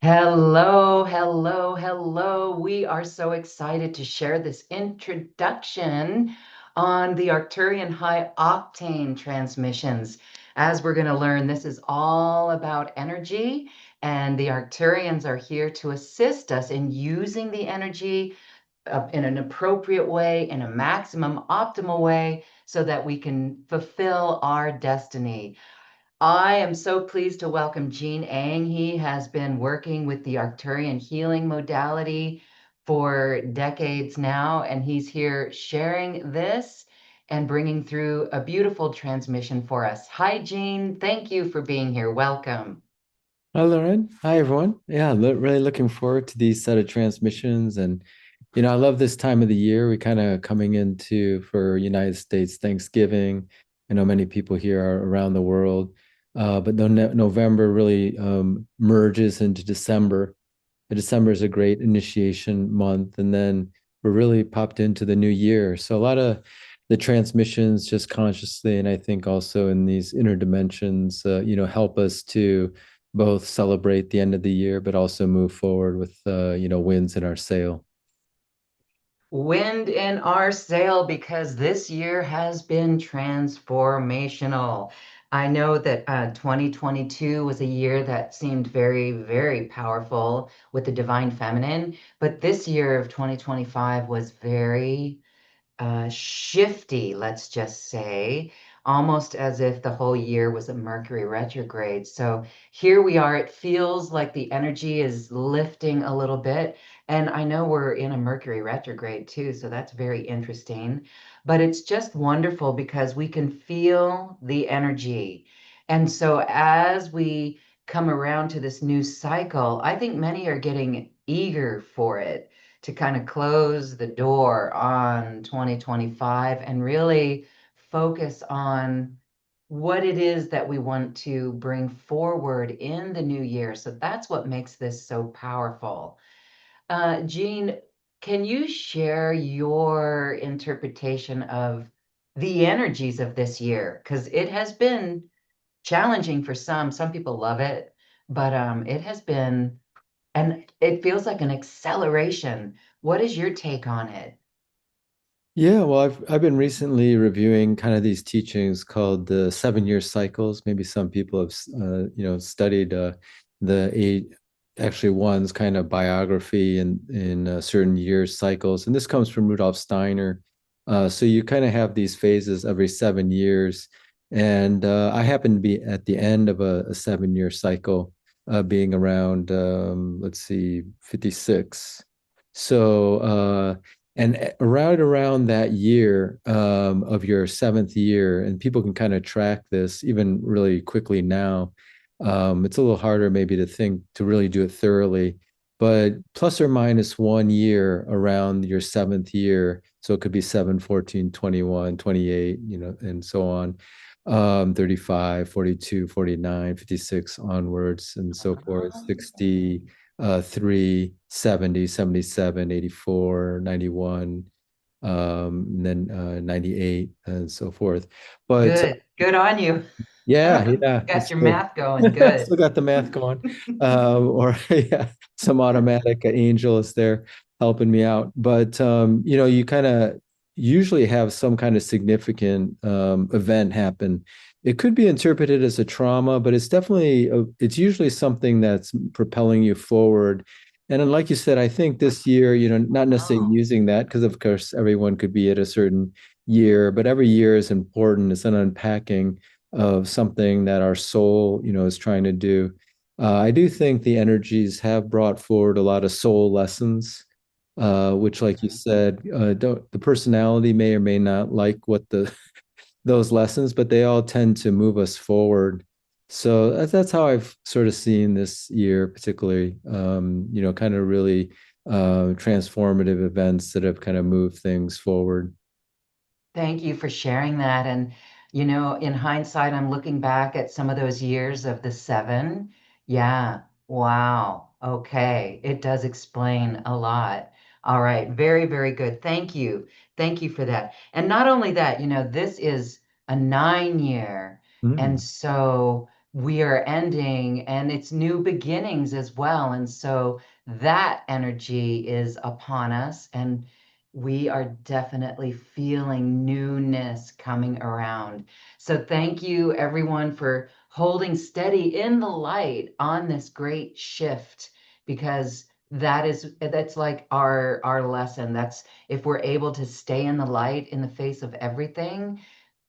Hello, hello, hello. We are so excited to share this introduction on the Arcturian high octane transmissions. As we're going to learn, this is all about energy, and the Arcturians are here to assist us in using the energy in an appropriate way, in a maximum optimal way, so that we can fulfill our destiny. I am so pleased to welcome Gene Ang. He has been working with the Arcturian healing modality for decades now, and he's here sharing this and bringing through a beautiful transmission for us. Hi, Gene. Thank you for being here. Welcome. Hi, Lauren. Hi, everyone. Yeah, really looking forward to these set of transmissions. And, I love this time of the year. We kind of coming into for United States Thanksgiving. I know many people here are around the world, but November really merges into December. December is a great initiation month. And then we're really popped into the new year. So a lot of the transmissions just consciously, and I think also in these inner dimensions, help us to both celebrate the end of the year, but also move forward with, winds in our sail. Wind in our sail because this year has been transformational. I know that 2022 was a year that seemed very, very powerful with the divine feminine, but this year of 2025 was very shifty, let's just say, almost as if the whole year was a Mercury retrograde. So here we are. It feels like the energy is lifting a little bit. And I know we're in a Mercury retrograde too, so that's very interesting. But it's just wonderful because we can feel the energy. And so as we come around to this new cycle, I think many are getting eager for it to kind of close the door on 2025 and really focus on what it is that we want to bring forward in the new year. So that's what makes this so powerful. Jean, can you share your interpretation of the energies of this year? Because it has been challenging for some. Some people love it, but it has been, and it feels like an acceleration. What is your take on it? Yeah, well, I've been recently reviewing kind of these teachings called the 7 year cycles. Maybe some people have studied the eight, actually one's kind of biography in certain years cycles, and this comes from Rudolf Steiner. So you kind of have these phases every 7 years, and I happen to be at the end of a 7 year cycle, being around let's see, 56. So. And around that year of your seventh year, and people can kind of track this even really quickly now. It's a little harder maybe to think to really do it thoroughly, but plus or minus 1 year around your seventh year. So it could be 7, 14, 21, 28, and so on. 35, 42, 49, 56 onwards, and so forth, Ah, 60, 3, 70, 77, 84, 91, and then 98, and so forth. But good. Good on you. yeah, yeah, Got it's your still math going. Good. still got the math going. Or yeah, some automatic angel is there helping me out. But you kind of usually have some kind of significant event happen. It could be interpreted as a trauma, but it's usually something that's propelling you forward. And then, like you said, I think this year, not necessarily Oh, using that because, of course, everyone could be at a certain year, but every year is important. It's an unpacking of something that our soul, is trying to do. I do think the energies have brought forward a lot of soul lessons, which, like you mhm. said, don't the personality may or may not like what the those lessons, but they all tend to move us forward. So that's how I've sort of seen this year, particularly, kind of really transformative events that have kind of moved things forward. Thank you for sharing that. And, in hindsight, I'm looking back at some of those years of the seven. Yeah. Wow. Okay. It does explain a lot. All right. Very, very good. Thank you. Thank you for that. And not only that, this is a 9 year. And Mm. so we are ending and it's new beginnings as well. And so that energy is upon us, and we are definitely feeling newness coming around. So thank you everyone for holding steady in the light on this great shift, because that's like our lesson. That's if we're able to stay in the light in the face of everything,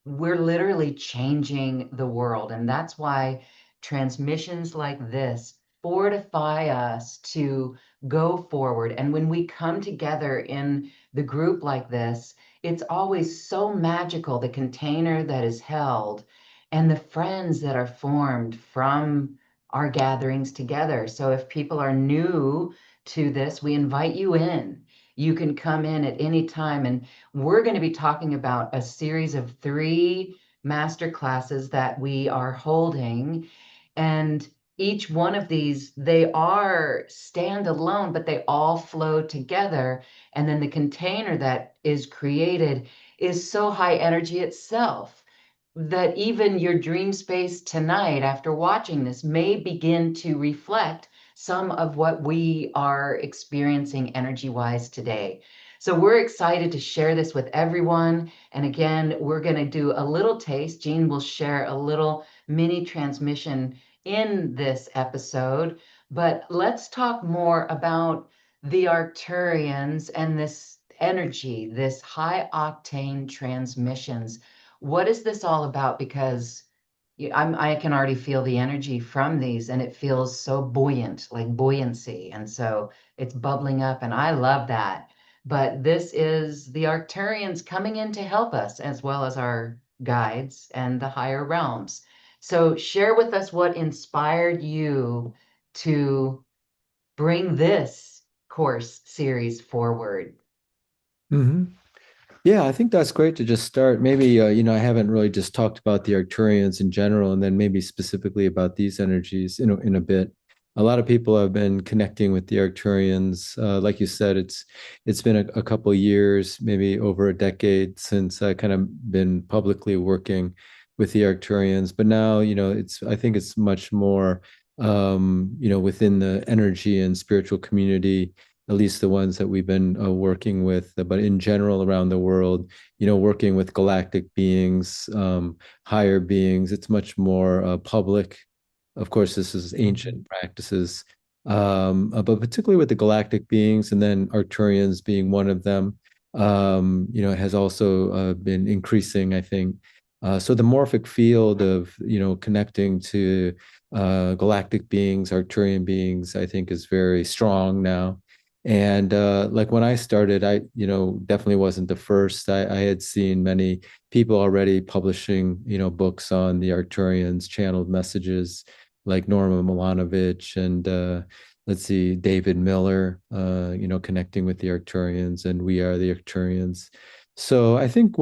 we're literally changing the world. And that's why transmissions like this fortify us to go forward. And when we come together in the group like this, it's always so magical, the container that is held and the friends that are formed from our gatherings together. So if people are new to this, we invite you in. You can come in at any time, and we're going to be talking about a series of three master classes that we are holding. And each one of these, they are standalone, but they all flow together. And then the container that is created is so high energy itself that even your dream space tonight, after watching this, may begin to reflect some of what we are experiencing energy wise today. So we're excited to share this with everyone. And again, we're going to do a little taste. Jean will share a little mini transmission in this episode. But let's talk more about the Arcturians and this energy, this high octane transmissions. What is this all about? Because I can already feel the energy from these, and it feels so buoyant, like buoyancy. And so it's bubbling up, and I love that. But this is the Arcturians coming in to help us, as well as our guides and the higher realms. So share with us what inspired you to bring this course series forward. Hmm. Yeah, I think that's great to just start. Maybe, I haven't really just talked about the Arcturians in general, and then maybe specifically about these energies in a bit. A lot of people have been connecting with the Arcturians. Like you said, it's been a couple years, maybe over a decade since I kind of been publicly working with the Arcturians. But now, I think it's much more, within the energy and spiritual community, at least the ones that we've been working with, but in general around the world, working with galactic beings, higher beings, it's much more public. Of course, this is Mhm. ancient practices, but particularly with the galactic beings, and then Arcturians being one of them, has also been increasing, I think. So the morphic field of, connecting to galactic beings, Arcturian beings, I think is very strong now. And like when I started, I, definitely wasn't the first. I had seen many people already publishing, books on the Arcturians, channeled messages like Norma Milanovic and let's see, David Miller, connecting with the Arcturians, and We Are the Arcturians. So I think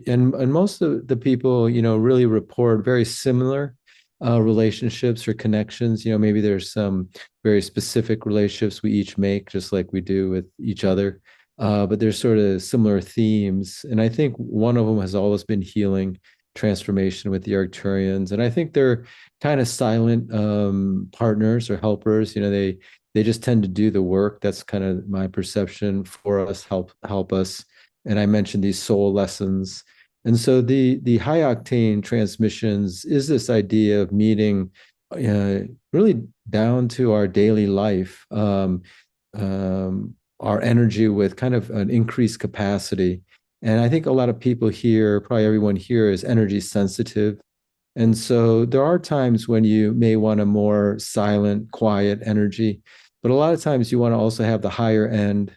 and most of the people, really report very similar relationships or connections. Maybe there's some very specific relationships we each make, just like we do with each other. But there's sort of similar themes. And I think one of them has always been healing, transformation with the Arcturians. And I think they're kind of silent partners or helpers. They just tend to do the work. That's kind of my perception for us, help us. And I mentioned these soul lessons. And so the high octane transmissions is this idea of meeting uh, really down to our daily life, our energy with kind of an increased capacity. And I think a lot of people here, probably everyone here, is energy sensitive. And so there are times when you may want a more silent, quiet energy, but a lot of times you want to also have the higher end,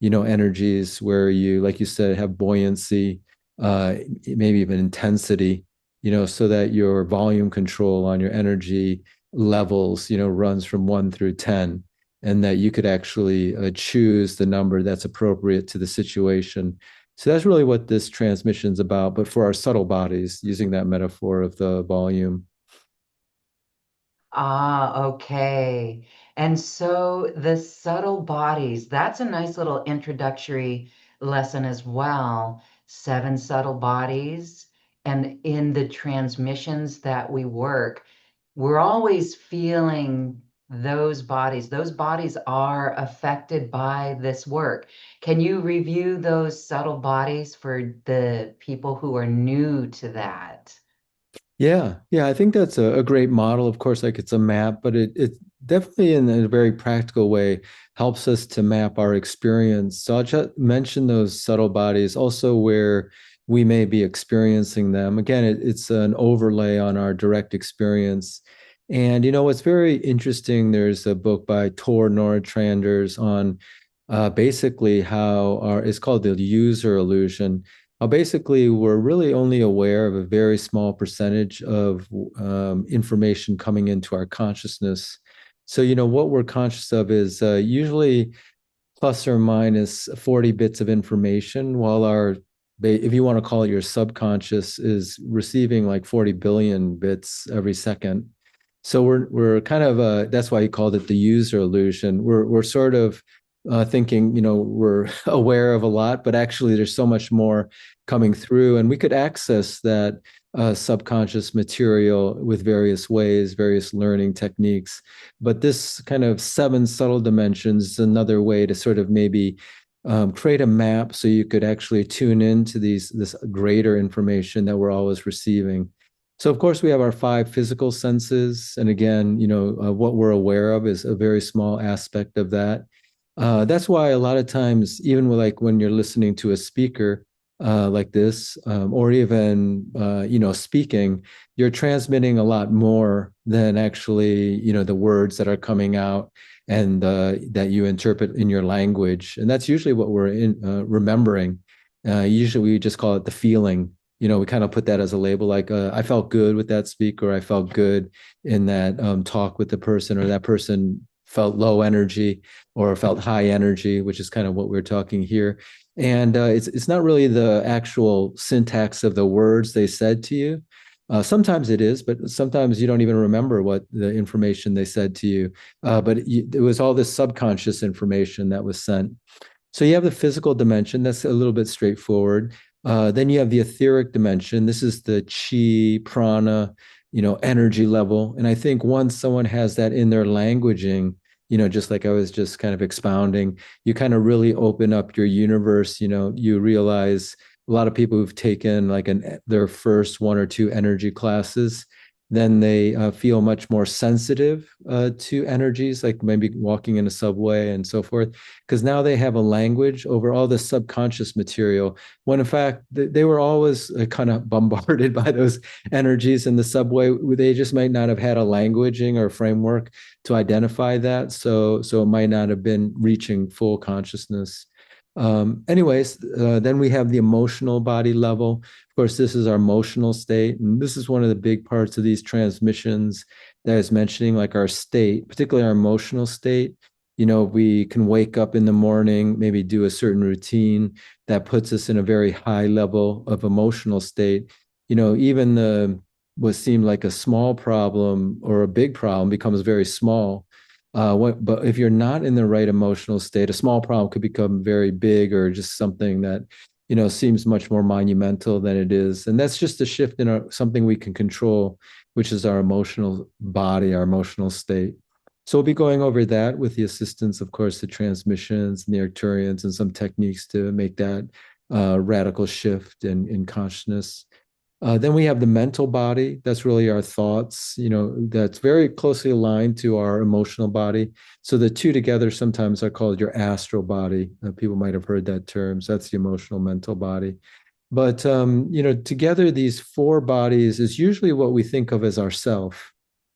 energies where you, like you said, have buoyancy, maybe even intensity, so that your volume control on your energy levels, runs from 1 through 10, and that you could actually choose the number that's appropriate to the situation. So that's really what this transmission is about, but for our subtle bodies, using that metaphor of the volume. Ah, okay. And so the subtle bodies, that's a nice little introductory lesson as well. Seven subtle bodies. And in the transmissions that we work, we're always feeling those bodies. Those bodies are affected by this work. Can you review those subtle bodies for the people who are new to that? Yeah, yeah, I think that's a great model. Of course, like it's a map, but it definitely in a very practical way helps us to map our experience. So I'll just mention those subtle bodies, also where we may be experiencing them. Again, it's an overlay on our direct experience. And you know what's very interesting, there's a book by Tor Nordstranders on basically how our it's called the user illusion, how basically we're really only aware of a very small percentage of information coming into our consciousness. So, you know, what we're conscious of is usually plus or minus 40 bits of information, while our, if you want to call it your subconscious, is receiving like 40 billion bits every second. So we're kind of that's why he called it the user illusion. We're sort of thinking, you know, we're aware of a lot, but actually there's so much more coming through, and we could access that subconscious material with various ways, various learning techniques. But this kind of seven subtle dimensions is another way to sort of maybe create a map so you could actually tune into this greater information that we're always receiving. So of course we have our five physical senses, and again, you know, what we're aware of is a very small aspect of that. That's why a lot of times, even with like when you're listening to a speaker like this, or even you know, speaking, you're transmitting a lot more than actually, you know, the words that are coming out and that you interpret in your language. And that's usually what we're remembering. Usually we just call it the feeling. You know, we kind of put that as a label, like I felt good with that speaker, I felt good in that talk with the person, or that person felt low energy or felt high energy, which is kind of what we're talking here. And it's not really the actual syntax of the words they said to you. Sometimes it is, but sometimes you don't even remember what the information they said to you. But it was all this subconscious information that was sent. So you have the physical dimension. That's a little bit straightforward. Then you have the etheric dimension. This is the chi, prana, you know, energy level. And I think once someone has that in their languaging, you know, just like I was just kind of expounding, you kind of really open up your universe. You know, you realize a lot of people who've taken like their first one or two energy classes, then they feel much more sensitive to energies, like maybe walking in a subway and so forth, because now they have a language over all this subconscious material, when in fact they were always kind of bombarded by those energies in the subway. They just might not have had a languaging or framework to identify that. So it might not have been reaching full consciousness. Anyways, then we have the emotional body level. Of course, this is our emotional state. And this is one of the big parts of these transmissions that I was mentioning, like our state, particularly our emotional state. You know, we can wake up in the morning, maybe do a certain routine that puts us in a very high level of emotional state. You know, even what seemed like a small problem or a big problem becomes very small. But if you're not in the right emotional state, a small problem could become very big, or just something that, you know, seems much more monumental than it is. And that's just a shift in something we can control, which is our emotional body, our emotional state. So we'll be going over that with the assistance, of course, the transmissions and the Arcturians and some techniques to make that radical shift in consciousness. Then we have the mental body. That's really our thoughts, you know, that's very closely aligned to our emotional body. So the two together sometimes are called your astral body. People might have heard that term. So that's the emotional mental body. But, you know, together, these four bodies is usually what we think of as ourself,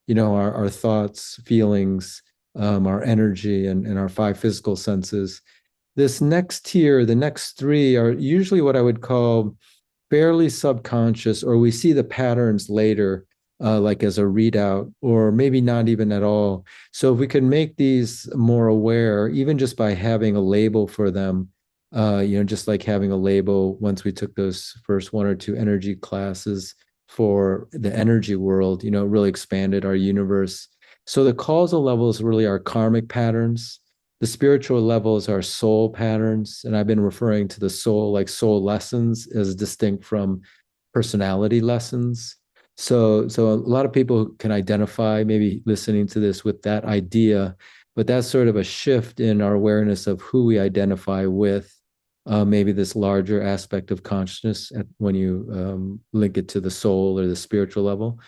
you know, our thoughts, feelings, our energy, and our five physical senses. This next tier, the next three, are usually what I would call fairly subconscious, or we see the patterns later, like as a readout, or maybe not even at all. So if we can make these more aware, even just by having a label for them, you know, just like having a label once we took those first one or two energy classes for the energy world, you know, it really expanded our universe. So the causal levels really are karmic patterns. The spiritual levels are soul patterns. And I've been referring to the soul, like soul lessons, as distinct from personality lessons. So a lot of people can identify maybe listening to this with that idea, but that's sort of a shift in our awareness of who we identify with. Maybe this larger aspect of consciousness when you link it to the soul or the spiritual level.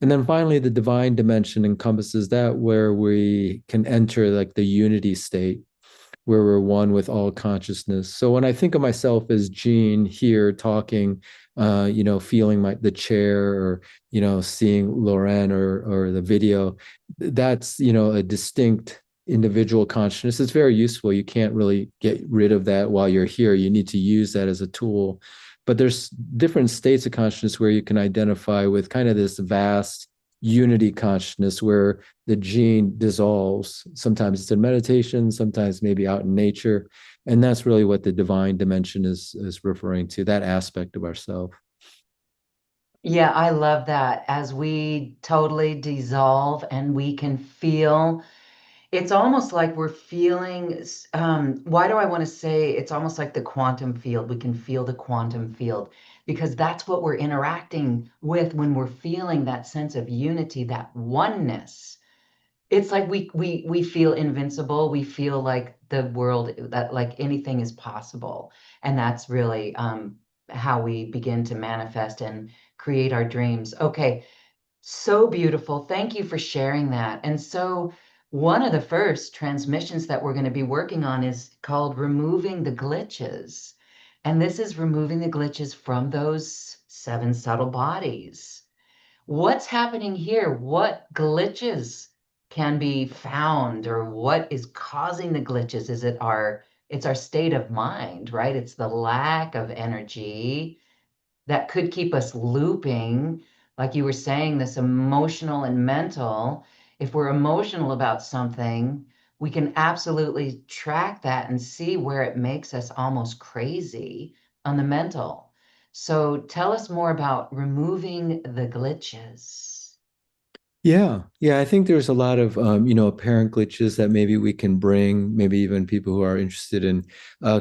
And then finally, the divine dimension encompasses that where we can enter like the unity state where we're one with all consciousness. So when I think of myself as Gene here talking, feeling the chair or, seeing Lauren or the video, that's, a distinct individual consciousness. It's very useful. You can't really get rid of that while you're here. You need to use that as a tool. But there's different states of consciousness where you can identify with kind of this vast unity consciousness where the gene dissolves. Sometimes it's in meditation, sometimes maybe out in nature. And that's really what the divine dimension is referring to, that aspect of ourselves. Yeah, I love that. As we totally dissolve and we can feel, it's almost like we're feeling, why do I want to say it's almost like the quantum field? We can feel the quantum field because that's what we're interacting with when we're feeling that sense of unity, that oneness. It's like we feel invincible. We feel like the world, that like anything is possible. And that's really how we begin to manifest and create our dreams. Okay, so beautiful. Thank you for sharing that. And so, one of the first transmissions that we're going to be working on is called Removing the Glitches. And this is removing the glitches from those seven subtle bodies. What's happening here? What glitches can be found, or what is causing the glitches? Is it it's our state of mind, right? It's the lack of energy that could keep us looping, like you were saying, this emotional and mental. If we're emotional about something, we can absolutely track that and see where it makes us almost crazy on the mental. So tell us more about removing the glitches. Yeah, I think there's a lot of apparent glitches that maybe we can bring. Maybe even people who are interested in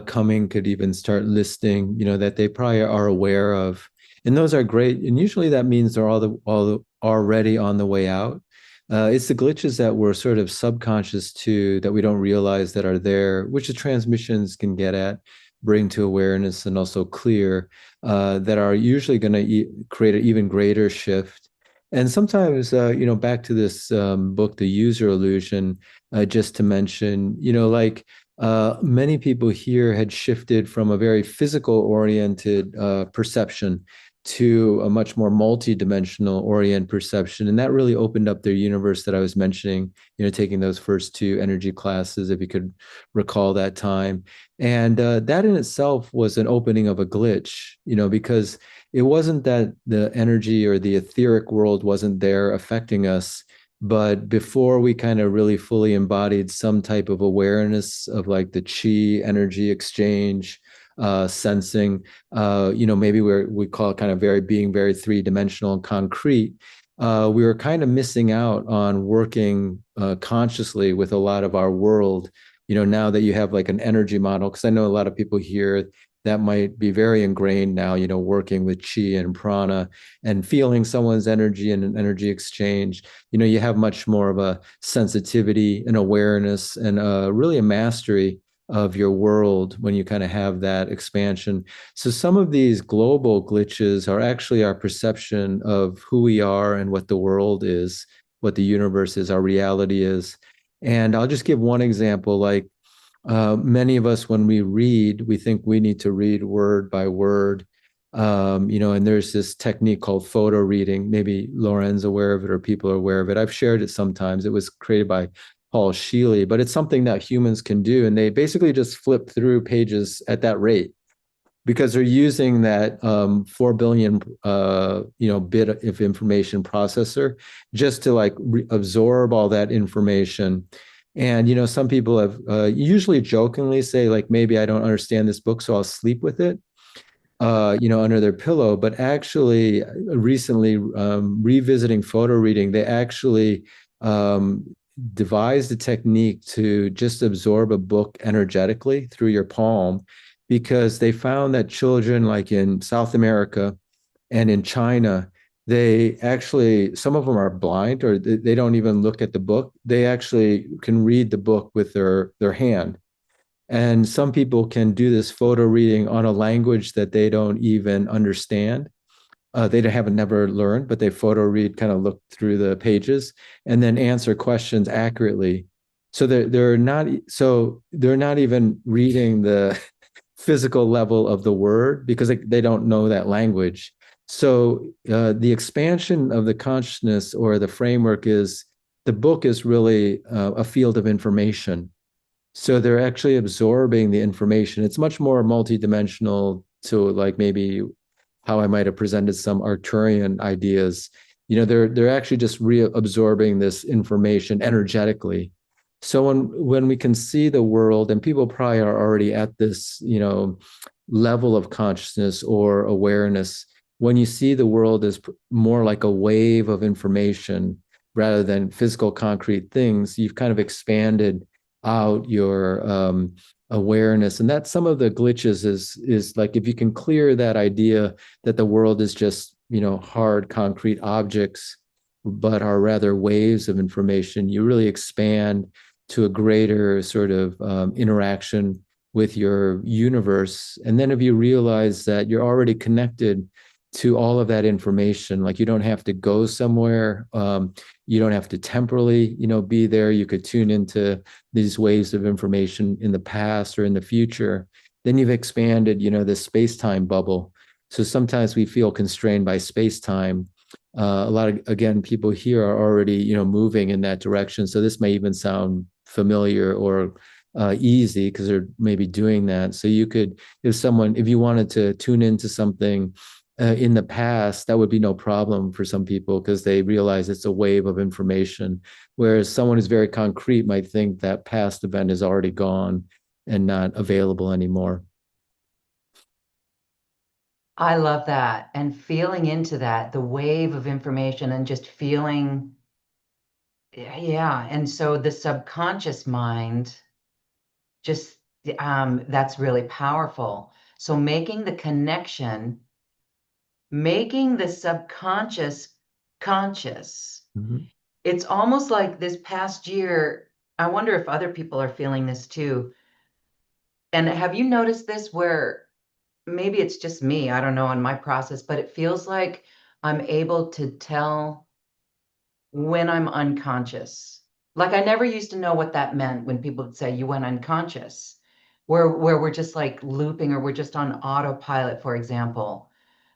coming could even start listing, that they probably are aware of, and those are great. And usually that means they're already on the way out. It's the glitches that we're sort of subconscious to that we don't realize that are there, which the transmissions can get at, bring to awareness, and also clear that are usually going to create an even greater shift. And sometimes, back to this book, The User Illusion, just to mention, many people here had shifted from a very physical oriented perception to a much more multi-dimensional orient perception. And that really opened up their universe that I was mentioning, taking those first two energy classes, if you could recall that time. And that in itself was an opening of a glitch, because it wasn't that the energy or the etheric world wasn't there affecting us, but before we kind of really fully embodied some type of awareness of like the chi energy exchange, sensing, maybe we call it kind of being very three-dimensional and concrete. We were kind of missing out on working consciously with a lot of our world. Now that you have like an energy model, because I know a lot of people here that might be very ingrained now, working with chi and prana and feeling someone's energy and an energy exchange. You have much more of a sensitivity and awareness and really a mastery of your world when you kind of have that expansion. So some of these global glitches are actually our perception of who we are and what the world is, what the universe is, our reality is. And I'll just give one example, like many of us, when we read, we think we need to read word by word. And there's this technique called photo reading. Maybe Lauren's aware of it or people are aware of it. I've shared it sometimes. It was created by Paul Sheely, but it's something that humans can do. And they basically just flip through pages at that rate because they're using that 4 billion bit of information processor just to like absorb all that information. And some people have usually jokingly say like, maybe I don't understand this book, so I'll sleep with it, under their pillow. But actually, recently, revisiting photo reading, they actually devised a technique to just absorb a book energetically through your palm, because they found that children, like in South America, And in China, they actually, some of them are blind or they don't even look at the book. They actually can read the book with their hand. And some people can do this photo reading on a language that they don't even understand. They haven't never learned, but they photo read, kind of look through the pages, and then answer questions accurately. So they're not even reading the physical level of the word because they don't know that language. So the expansion of the consciousness or the framework is the book is really a field of information. So they're actually absorbing the information. It's much more multidimensional to like maybe how I might have presented some Arcturian ideas. You know, they're actually just reabsorbing this information energetically. So when we can see the world, and people probably are already at this, you know, level of consciousness or awareness, when you see the world as more like a wave of information rather than physical concrete things, you've kind of expanded out your awareness. And that's some of the glitches is like if you can clear that idea that the world is just, you know, hard concrete objects, but are rather waves of information, you really expand to a greater sort of interaction with your universe. And then if you realize that you're already connected to all of that information, like you don't have to go somewhere, you don't have to temporally, you know, be there. You could tune into these waves of information in the past or in the future. Then you've expanded, you know, this space-time bubble. So sometimes we feel constrained by space-time. A lot of, again, people here are already, you know, moving in that direction. So this may even sound familiar or easy because they're maybe doing that. So you could, if you wanted to tune into something in the past, that would be no problem for some people because they realize it's a wave of information. Whereas someone who's very concrete might think that past event is already gone and not available anymore. I love that. And feeling into that, the wave of information and just feeling, yeah. And so the subconscious mind, just that's really powerful. So making the connection, making the subconscious conscious. Mhm. It's almost like this past year, I wonder if other people are feeling this too. And have you noticed this where maybe it's just me, I don't know, in my process, but it feels like I'm able to tell when I'm unconscious. Like I never used to know what that meant when people would say you went unconscious, where we're just like looping or we're just on autopilot, for example.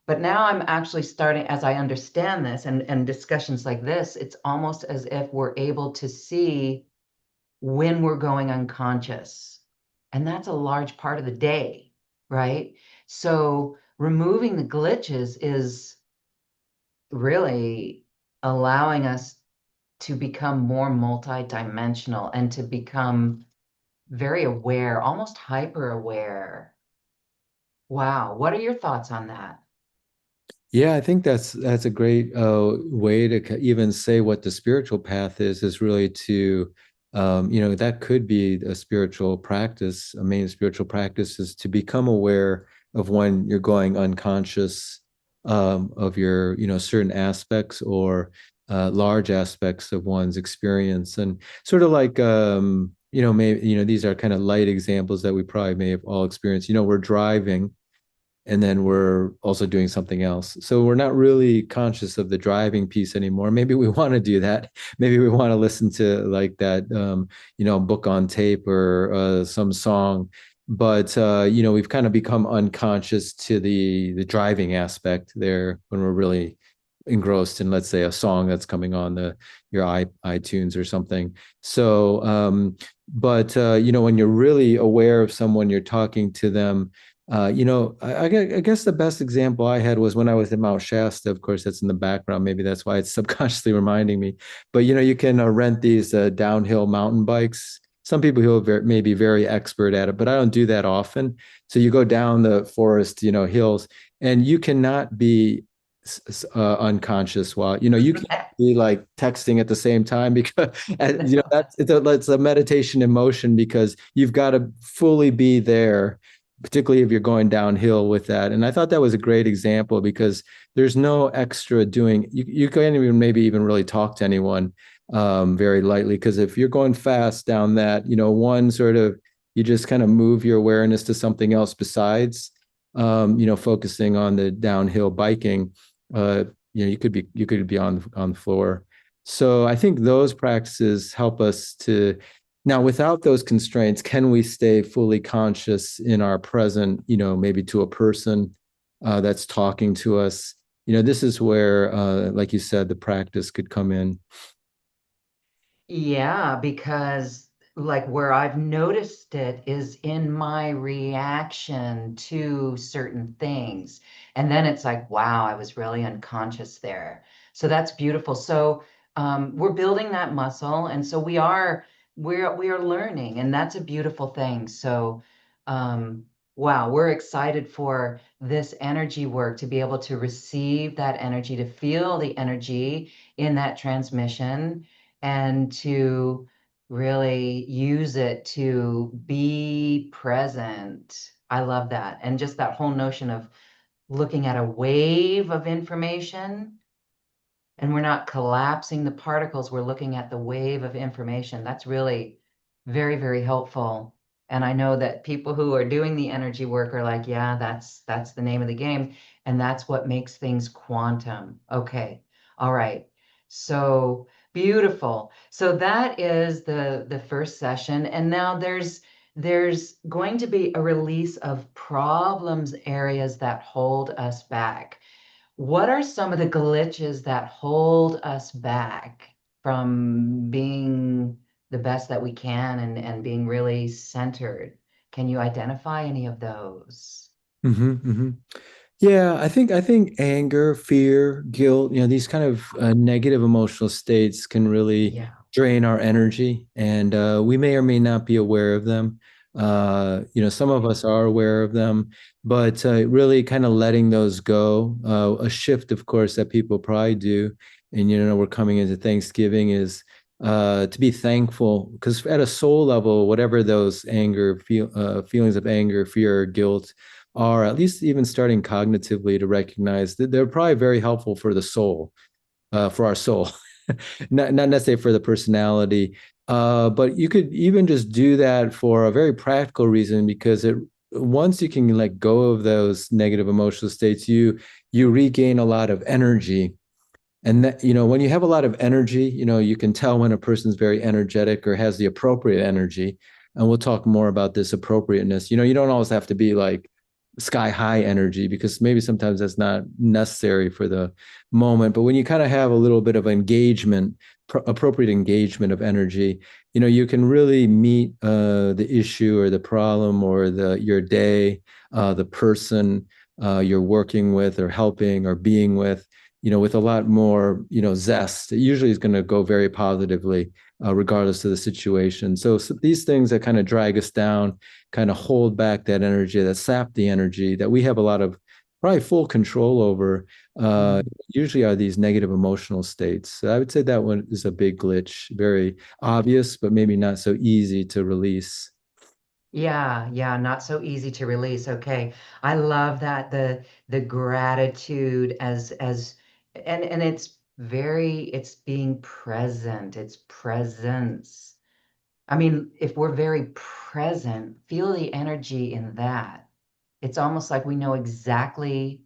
But now I'm actually starting, as I understand this and discussions like this, it's almost as if we're able to see when we're going unconscious. And that's a large part of the day, right? So removing the glitches is really allowing us to become more multidimensional and to become very aware, almost hyper aware. Wow. What are your thoughts on that? Yeah, I think that's a great way to even say what the spiritual path is really to, you know, that could be a spiritual practice. A main spiritual practice is to become aware of when you're going unconscious of your, you know, certain aspects or large aspects of one's experience, and sort of like, you know, maybe, you know, these are kind of light examples that we probably may have all experienced. You know, we're driving and then we're also doing something else. So we're not really conscious of the driving piece anymore. Maybe we want to do that. Maybe we want to listen to like that, you know, book on tape or some song. But you know, we've kind of become unconscious to the driving aspect there when we're really engrossed in, let's say, a song that's coming on the your iTunes or something. So, but you know, when you're really aware of someone, you're talking to them, you know, I guess the best example I had was when I was in Mount Shasta. Of course, that's in the background. Maybe that's why it's subconsciously reminding me. But you know, you can rent these downhill mountain bikes. Some people who are may be very expert at it, but I don't do that often. So you go down the forest, you know, hills, and you cannot be unconscious while, you know, you can be like texting at the same time because you know No. that's it's a meditation in motion because you've got to fully be there particularly if you're going downhill with that. And I thought that was a great example because there's no extra doing. You can't even maybe even really talk to anyone very lightly because if you're going fast down that, one sort of you just kind of move your awareness to something else besides, focusing on the downhill biking. Uh, you could be on the floor. So I think those practices help us to now, without those constraints, can we stay fully conscious in our present, maybe to a person that's talking to us? This is where, like you said, the practice could come in. Yeah, because like where I've noticed it is in my reaction to certain things. And then it's like, wow, I was really unconscious there. So that's beautiful. So we're building that muscle. And so we are learning, and that's a beautiful thing. So wow, we're excited for this energy work to be able to receive that energy, to feel the energy in that transmission and to really use it to be present. I love that. And just that whole notion of looking at a wave of information, and we're not collapsing the particles, we're looking at the wave of information. That's really very, very helpful. And I know that people who are doing the energy work are like, yeah, that's the name of the game. And that's what makes things quantum. Okay. All right. So beautiful. So that is the first session. And now there's going to be a release of problems areas that hold us back. What are some of the glitches that hold us back from being the best that we can and being really centered? Can you identify any of those? Mm-hmm. Yeah, I think anger, fear, guilt, these kind of negative emotional states can really Yeah. drain our energy, and we may or may not be aware of them. Some of us are aware of them, but really kind of letting those go. A shift, of course, that people probably do, and we're coming into Thanksgiving is to be thankful because at a soul level, whatever those feelings of anger, fear, guilt are at least even starting cognitively to recognize that they're probably very helpful for the soul, for our soul, not necessarily for the personality. But you could even just do that for a very practical reason because it once you can let go of those negative emotional states, you regain a lot of energy. And that, when you have a lot of energy, you can tell when a person's very energetic or has the appropriate energy. And we'll talk more about this appropriateness. You don't always have to be like sky high energy because maybe sometimes that's not necessary for the moment. But when you kind of have a little bit of engagement, appropriate engagement of energy, you can really meet the issue or the problem or your day, the person you're working with or helping or being with a lot more, zest. It usually is going to go very positively, regardless of the situation. So these things that kind of drag us down, kind of hold back that energy, that sap the energy that we have a lot of probably full control over, uh, Mm. usually are these negative emotional states. So I would say that one is a big glitch, very obvious, but maybe not so easy to release. Yeah, yeah, not so easy to release. Okay. I love that the gratitude as and it's being present. It's presence. I mean, if we're very present, feel the energy in that. It's almost like we know exactly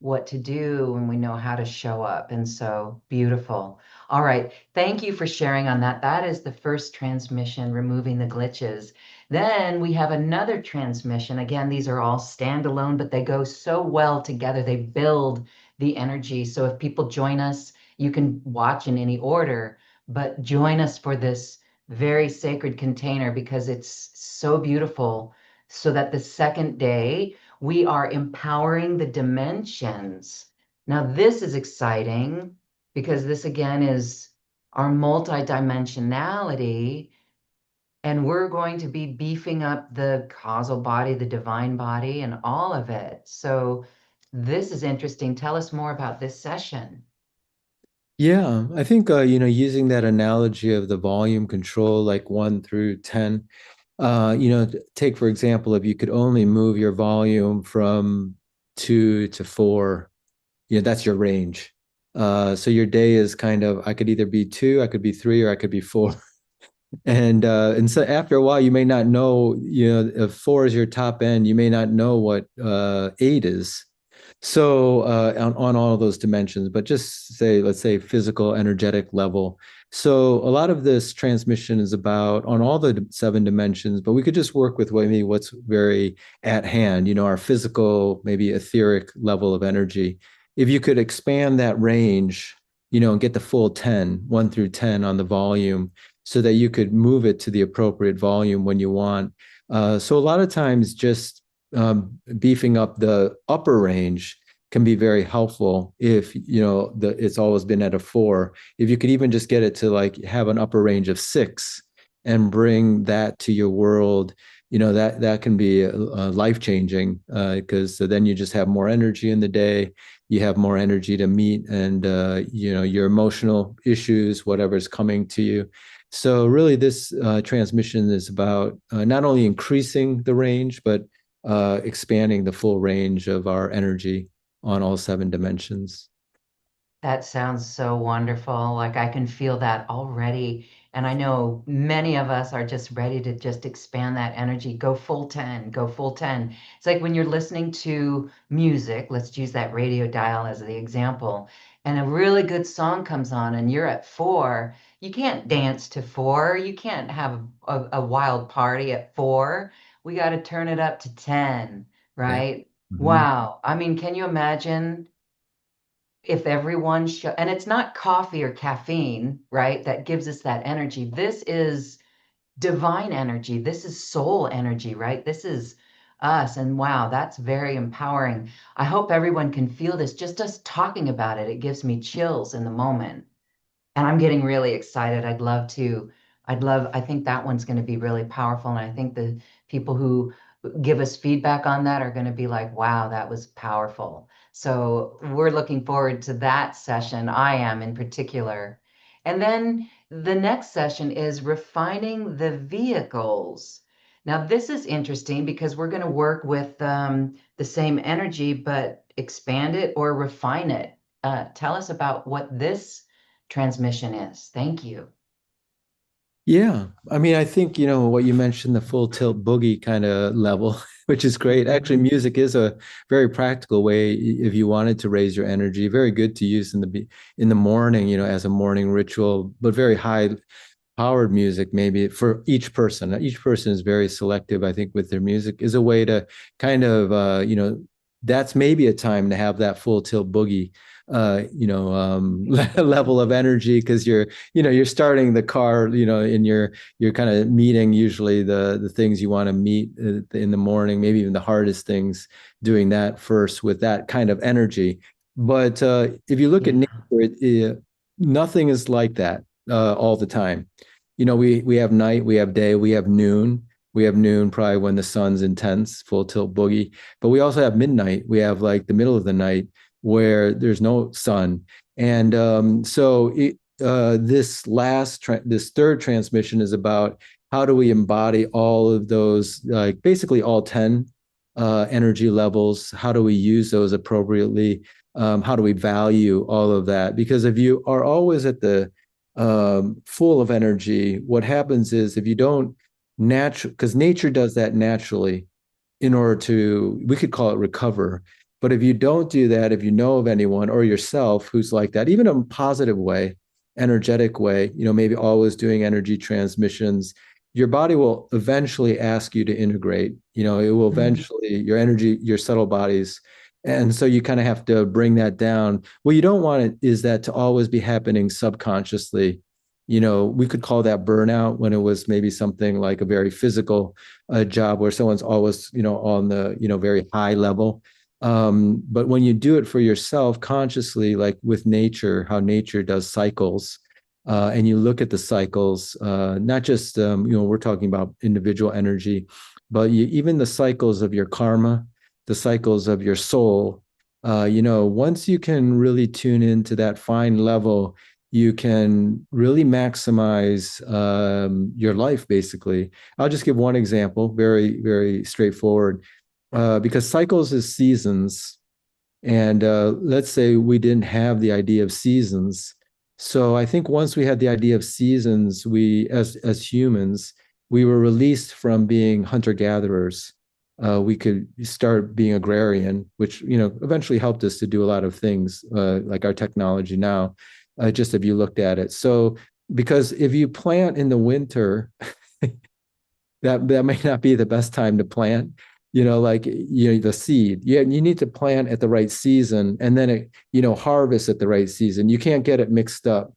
what to do and we know how to show up. And so beautiful. All right. Thank you for sharing on that. That is the first transmission, removing the glitches. Then we have another transmission. Again, these are all standalone, but they go so well together. They build the energy. So if people join us, you can watch in any order, but join us for this very sacred container because it's so beautiful. So that the second day, we are empowering the dimensions. Now, this is exciting because this again is our multidimensionality, and we're going to be beefing up the causal body, the divine body, and all of it. So, this is interesting. Tell us more about this session. Yeah, I think using that analogy of the volume control, like 1 through 10, Take for example, if you could only move your volume from 2 to 4, that's your range. So your day is kind of, I could either be 2, I could be 3, or I could be 4. And so after a while, you may not know, if 4 is your top end, you may not know what 8 is. So on all of those dimensions, but just say, let's say physical, energetic level. So a lot of this transmission is about on all the 7 dimensions, but we could just work with maybe what's very at hand, our physical, maybe etheric level of energy. If you could expand that range, and get the full 10, 1 through 10 on the volume, so that you could move it to the appropriate volume when you want. So a lot of times just beefing up the upper range can be very helpful if it's always been at a 4. If you could even just get it to like have an upper range of 6 and bring that to your world, that can be life changing, because so then you just have more energy in the day. You have more energy to meet and your emotional issues, whatever's coming to you. So really, this transmission is about not only increasing the range, but expanding the full range of our energy on all 7 dimensions. That sounds so wonderful. Like I can feel that already. And I know many of us are just ready to just expand that energy, go full 10, go full 10. It's like when you're listening to music, let's use that radio dial as the example, and a really good song comes on and you're at 4, you can't dance to 4. You can't have a wild party at 4. We got to turn it up to 10, Yeah. right? Mhm. Wow. I mean, can you imagine if everyone show, and it's not coffee or caffeine, right, that gives us that energy. This is divine energy. This is soul energy, right? This is us. And wow, that's very empowering. I hope everyone can feel this. Just us talking about it, it gives me chills in the moment. And I'm getting really excited. I think that one's going to be really powerful. And I think the people who give us feedback on that are going to be like, wow, that was powerful. So we're looking forward to that session. I am in particular. And then the next session is refining the vehicles. Now, this is interesting because we're going to work with the same energy, but expand it or refine it. Tell us about what this transmission is. Thank you. Yeah. I mean, I think, what you mentioned, the full tilt boogie kind of level, which is great. Actually, music is a very practical way if you wanted to raise your energy. Very good to use in the morning, as a morning ritual, but very high powered music maybe for each person. Each person is very selective, I think, with their music is a way to kind of that's maybe a time to have that full tilt boogie level of energy, because you're starting the car, and you're kind of meeting usually the things you want to meet in the morning, maybe even the hardest things, doing that first with that kind of energy. But if you look at Yeah. nature, nothing is like that all the time. We have night, we have day, we have noon. We have noon probably when the sun's intense, full tilt boogie. But we also have midnight. We have like the middle of the night where there's no sun. And this third transmission is about how do we embody all of those, like basically all 10 energy levels? How do we use those appropriately? How do we value all of that? Because if you are always at the full of energy, what happens is if you don't because nature does that naturally in order to, we could call it recover. But if you don't do that, if you know of anyone or yourself who's like that, even in a positive way, energetic way, maybe always doing energy transmissions, your body will eventually ask you to integrate. It will Mhm. eventually, your energy, your subtle bodies. And so you kind of have to bring that down. What you don't want it is that to always be happening subconsciously. We could call that burnout when it was maybe something like a very physical job where someone's always, on the, very high level. But when you do it for yourself consciously, like with nature, how nature does cycles, and you look at the cycles, not just, we're talking about individual energy, but even the cycles of your karma, the cycles of your soul. Once you can really tune into that fine level, you can really maximize your life, basically. I'll just give one example, very, very straightforward. Because cycles is seasons, and let's say we didn't have the idea of seasons. So I think once we had the idea of seasons, we, as humans, we were released from being hunter gatherers. We could start being agrarian, which eventually helped us to do a lot of things, like our technology now. Just if you looked at it, so because if you plant in the winter, that may not be the best time to plant, like the seed. Yeah, you need to plant at the right season, and then harvest at the right season. You can't get it mixed up.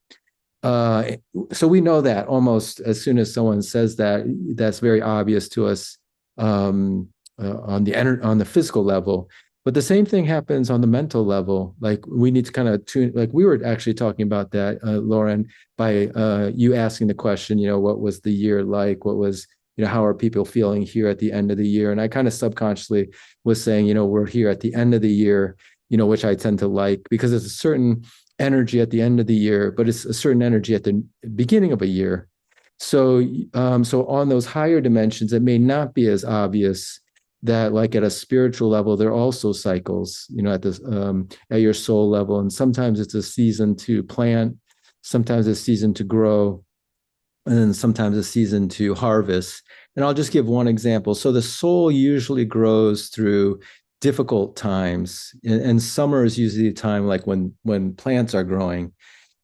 uh so we know that almost as soon as someone says that, that's very obvious to us, on the physical level. But the same thing happens on the mental level. Like we need to kind of tune, like we were actually talking about that, Lauren, by you asking the question, what was the year like? What was, how are people feeling here at the end of the year? And I kind of subconsciously was saying, we're here at the end of the year, which I tend to like because it's a certain energy at the end of the year, but it's a certain energy at the beginning of a year. So on those higher dimensions, it may not be as obvious that, like at a spiritual level, there are also cycles, at your soul level, and sometimes it's a season to plant, sometimes it's a season to grow, and then sometimes a season to harvest. And I'll just give one example. So the soul usually grows through difficult times, and summer is usually a time like when plants are growing.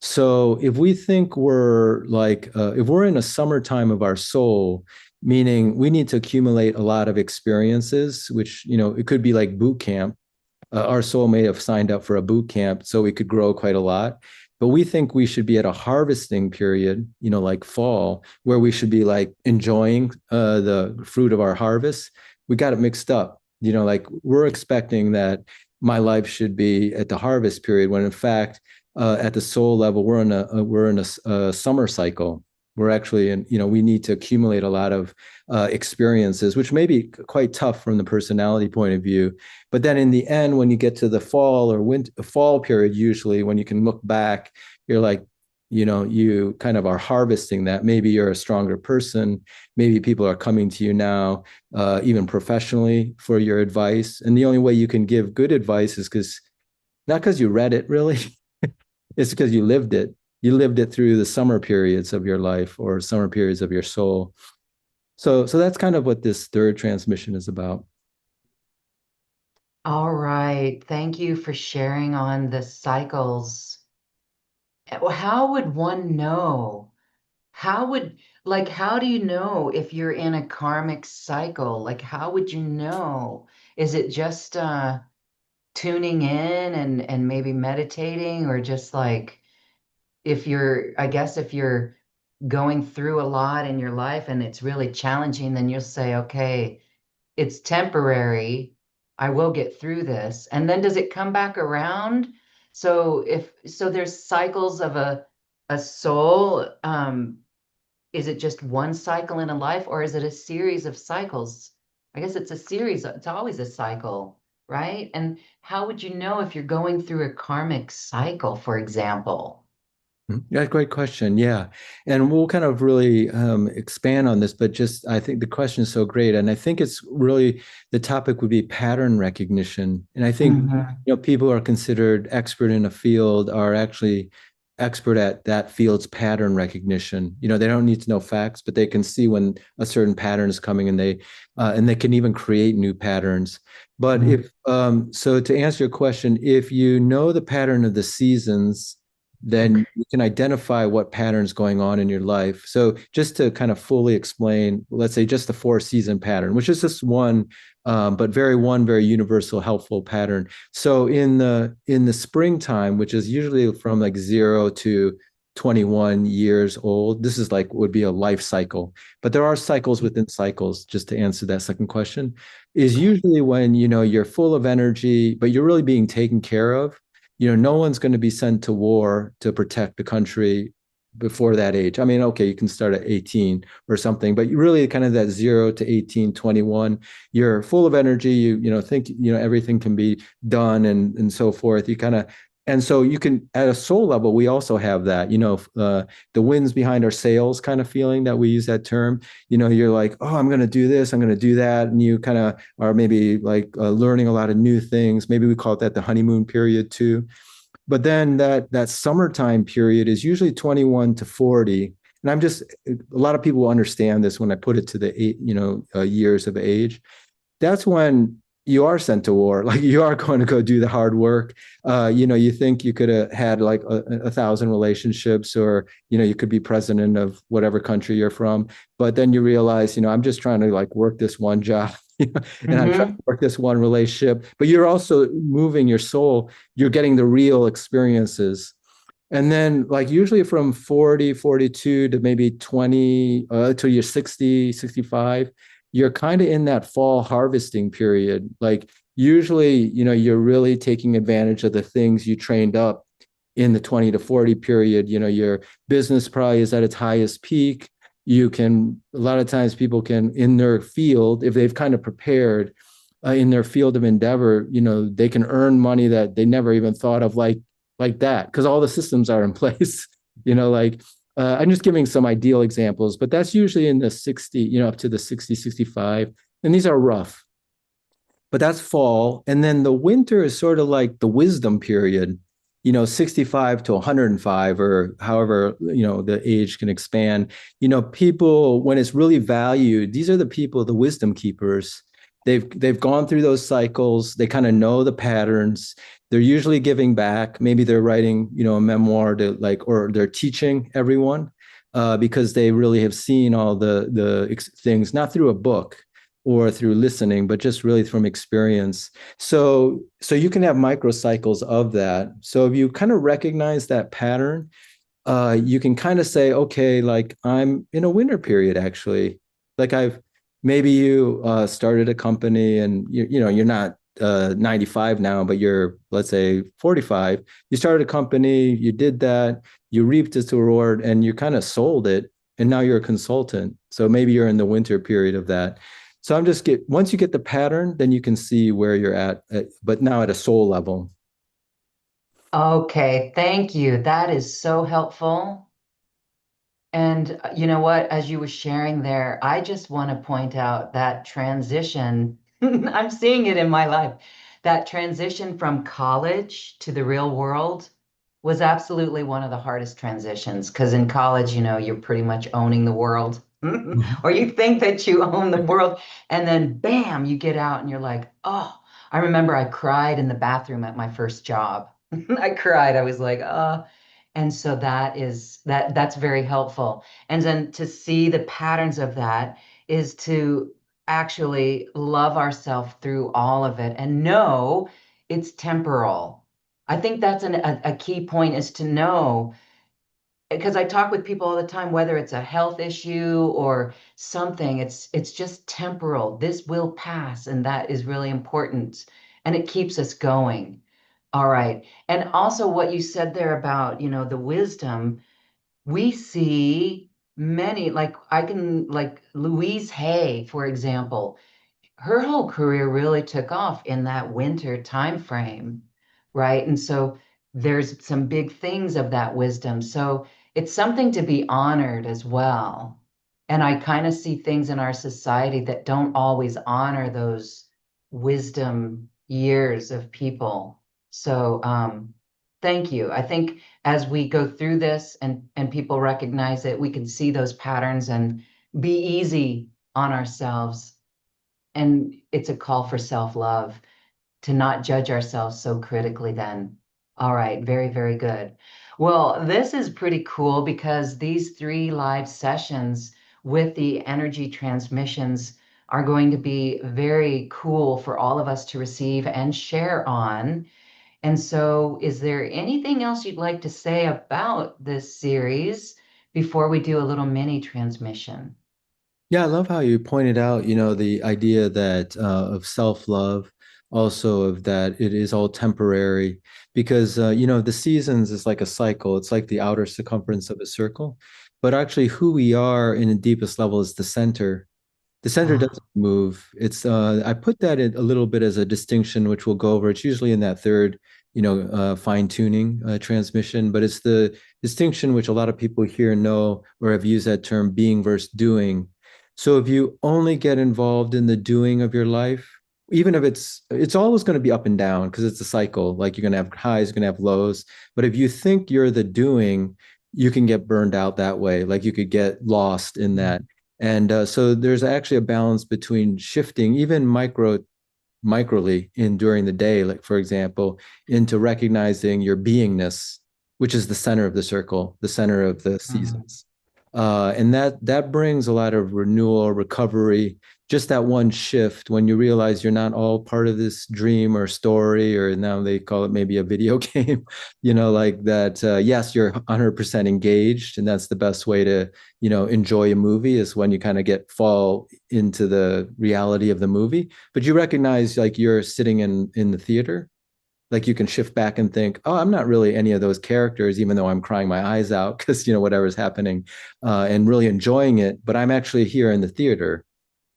So if we think we're like, if we're in a summertime of our soul, meaning we need to accumulate a lot of experiences, which, it could be like boot camp. Our soul may have signed up for a boot camp so we could grow quite a lot. But we think we should be at a harvesting period, like fall, where we should be like enjoying the fruit of our harvest. We got it mixed up. Like we're expecting that my life should be at the harvest period, when in fact, at the soul level, we're in a summer cycle. We're actually in, we need to accumulate a lot of experiences, which may be quite tough from the personality point of view. But then in the end, when you get to the fall or winter, fall period, usually when you can look back, you're like, you kind of are harvesting that. Maybe you're a stronger person. Maybe people are coming to you now, even professionally, for your advice. And the only way you can give good advice is not because you read it really, it's because you lived it. You lived it through the summer periods of your life or summer periods of your soul. So that's kind of what this third transmission is about. All right. Thank you for sharing on the cycles. How would one know? How would, how do you know if you're in a karmic cycle? Like, how would you know? Is it just tuning in and maybe meditating, or just like I guess if you're going through a lot in your life and it's really challenging, then you'll say, okay, it's temporary. I will get through this. And then does it come back around? So there's cycles of a soul. Is it just one cycle in a life, or is it a series of cycles? I guess it's a series. It's always a cycle, right? And how would you know if you're going through a karmic cycle, for example? Yeah, great question. Yeah. And we'll kind of really expand on this, but just I think the question is so great. And I think it's really the topic would be pattern recognition. And I think, Mhm. people who are considered expert in a field are actually expert at that field's pattern recognition. They don't need to know facts, but they can see when a certain pattern is coming, and they can even create new patterns. But Mhm. if so to answer your question, if you know the pattern of the seasons, then Okay. you can identify what patterns going on in your life. So just to kind of fully explain, let's say just the 4 season pattern, which is just but very universal, helpful pattern. So in the springtime, which is usually from like 0 to 21 years old, this is like would be a life cycle. But there are cycles within cycles. Just to answer that second question, is Okay. usually when you're full of energy, but you're really being taken care of. No one's going to be sent to war to protect the country before that age. I mean, okay, you can start at 18 or something, but you really kind of that 0 to 18, 21, you're full of energy. You think, everything can be done and so forth. You kind of And so you can, at a soul level, we also have that, the winds behind our sails kind of feeling that we use that term. You're like, oh, I'm going to do this, I'm going to do that. And you kind of are maybe like learning a lot of new things. Maybe we call it that the honeymoon period too. But then that summertime period is usually 21 to 40. And a lot of people will understand this when I put it to the years of age. That's when you are sent to war. Like you are going to go do the hard work. You think you could have had like a thousand relationships, or you could be president of whatever country you're from, but then you realize, I'm just trying to like work this one job, and I'm trying to Mm-hmm. work this one relationship. But you're also moving your soul. You're getting the real experiences. And then like usually from 40, 42 to maybe 20 till you're 60, 65, you're kind of in that fall harvesting period. Like usually, you're really taking advantage of the things you trained up in the 20 to 40 period. Your business probably is at its highest peak. A lot of times people can, in their field, if they've kind of prepared in their field of endeavor, they can earn money that they never even thought of, like that, because all the systems are in place. Like I'm just giving some ideal examples, but that's usually in the 60, up to the 60, 65. And these are rough, but that's fall. And then the winter is sort of like the wisdom period, 65 to 105, or however, the age can expand. People, when it's really valued, these are the people, the wisdom keepers. They've gone through those cycles. They kind of know the patterns. They're usually giving back. Maybe they're writing, a memoir to like, or they're teaching everyone because they really have seen all the things, not through a book or through listening, but just really from experience. So you can have microcycles of that. So if you kind of recognize that pattern, you can kind of say, okay, like I'm in a winter period actually. Like maybe you started a company and you're not 95 now, but you're, let's say, 45. You started a company, you did that, you reaped its reward, and you kind of sold it, and now you're a consultant. So maybe you're in the winter period of that. So once you get the pattern, then you can see where you're at, but now at a soul level. Okay, thank you. That is so helpful. And you know what? As you were sharing there, I just want to point out that transition. I'm seeing it in my life. That transition from college to the real world was absolutely one of the hardest transitions because in college, you're pretty much owning the world, or you think that you own the world. And then bam, you get out and you're like, oh, I remember I cried in the bathroom at my first job. I cried. I was like, oh. And so that's very helpful. And then to see the patterns of that is to actually love ourselves through all of it and know it's temporal. I think that's a key point is to know, because I talk with people all the time, whether it's a health issue or something, it's just temporal. This will pass, and that is really important. And it keeps us going. All right. And also what you said there about, the wisdom, we see many, like I can, like Louise Hay, for example, her whole career really took off in that winter time frame, right? And so there's some big things of that wisdom. So it's something to be honored as well. And I kind of see things in our society that don't always honor those wisdom years of people. So thank you. I think as we go through this and people recognize it, we can see those patterns and be easy on ourselves, and it's a call for self-love to not judge ourselves so critically then. All right, very, very good. Well, this is pretty cool because these 3 live sessions with the energy transmissions are going to be very cool for all of us to receive and share on. And so, is there anything else you'd like to say about this series before we do a little mini transmission? Yeah, I love how you pointed out, the idea that of self-love, also of that it is all temporary, because the seasons is like a cycle. It's like the outer circumference of a circle, but actually who we are in the deepest level is the center. The center Ah, doesn't move. It's I put that in a little bit as a distinction, which we'll go over. It's usually in that third, fine tuning transmission, but it's the distinction which a lot of people here know or have used that term being versus doing. So if you only get involved in the doing of your life, even if it's always going to be up and down because it's a cycle. Like you're going to have highs, you're going to have lows. But if you think you're the doing, you can get burned out that way. Like you could get lost in that. And so there's actually a balance between shifting even microly in during the day, like for example, into recognizing your beingness, which is the center of the circle, the center of the mm. seasons. And that brings a lot of renewal, recovery, just that one shift when you realize you're not all part of this dream or story, or now they call it maybe a video game, like that. Yes, you're 100% engaged, and that's the best way to, enjoy a movie is when you kind of get fall into the reality of the movie. But you recognize like you're sitting in the theater, like you can shift back and think, oh, I'm not really any of those characters, even though I'm crying my eyes out because whatever's happening, and really enjoying it. But I'm actually here in the theater,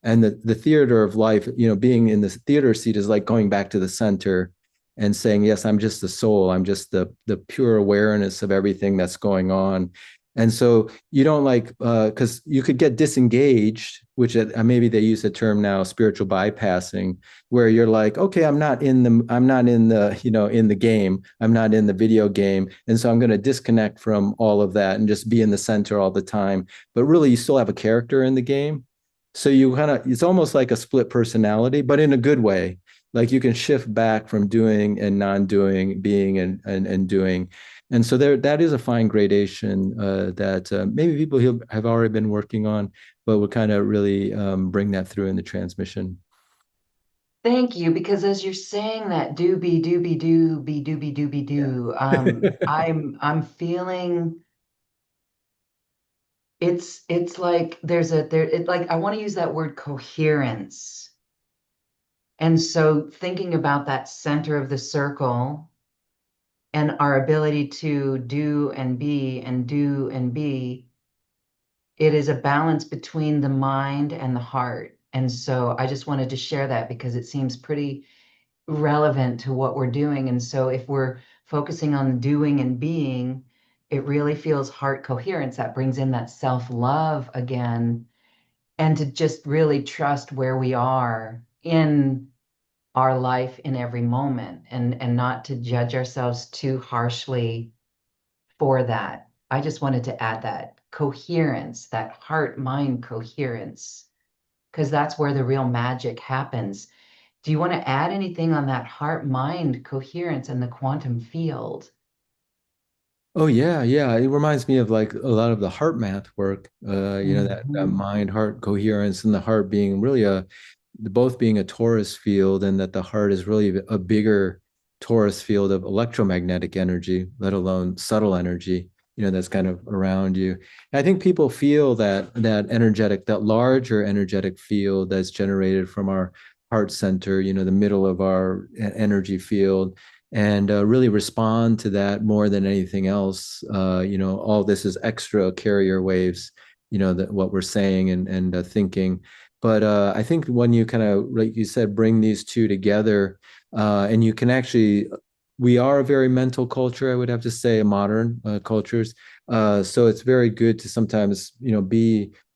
and the theater of life, being in this theater seat is like going back to the center and saying, yes, I'm just the soul, I'm just the pure awareness of everything that's going on. And so you don't like because you could get disengaged, which maybe they use the term now spiritual bypassing, where you're like, okay, I'm not in the in the game, I'm not in the video game, and so I'm going to disconnect from all of that and just be in the center all the time. But really you still have a character in the game, so you kind of, it's almost like a split personality, but in a good way. Like you can shift back from doing and non-doing, being and doing. And so that is a fine gradation that maybe people have already been working on, but will kind of really bring that through in the transmission. Thank you, because as you're saying that doobie doobie doobie doobie doobie Yeah. doo, I'm feeling it's like like I want to use that word coherence. And so thinking about that center of the circle and our ability to do and be and do and be, it is a balance between the mind and the heart. And so I just wanted to share that because it seems pretty relevant to what we're doing. And so if we're focusing on doing and being, it really feels heart coherence that brings in that self-love again, and to just really trust where we are in our life in every moment, and not to judge ourselves too harshly for that. I just wanted to add that coherence, that heart mind coherence, because that's where the real magic happens. Do you want to add anything on that heart mind coherence and the quantum field? Oh yeah, yeah. It reminds me of like a lot of the heart math work. That Mhm. mind heart coherence, and the heart being really both being a torus field, and that the heart is really a bigger torus field of electromagnetic energy, let alone subtle energy, that's kind of around you. And I think people feel that larger energetic field that's generated from our heart center, the middle of our energy field, and really respond to that more than anything else. All this is extra carrier waves, that what we're saying and thinking. But I think when you kind of, like you said, bring these two together, and you can actually, we are a very mental culture, I would have to say, modern cultures. So it's very good to sometimes,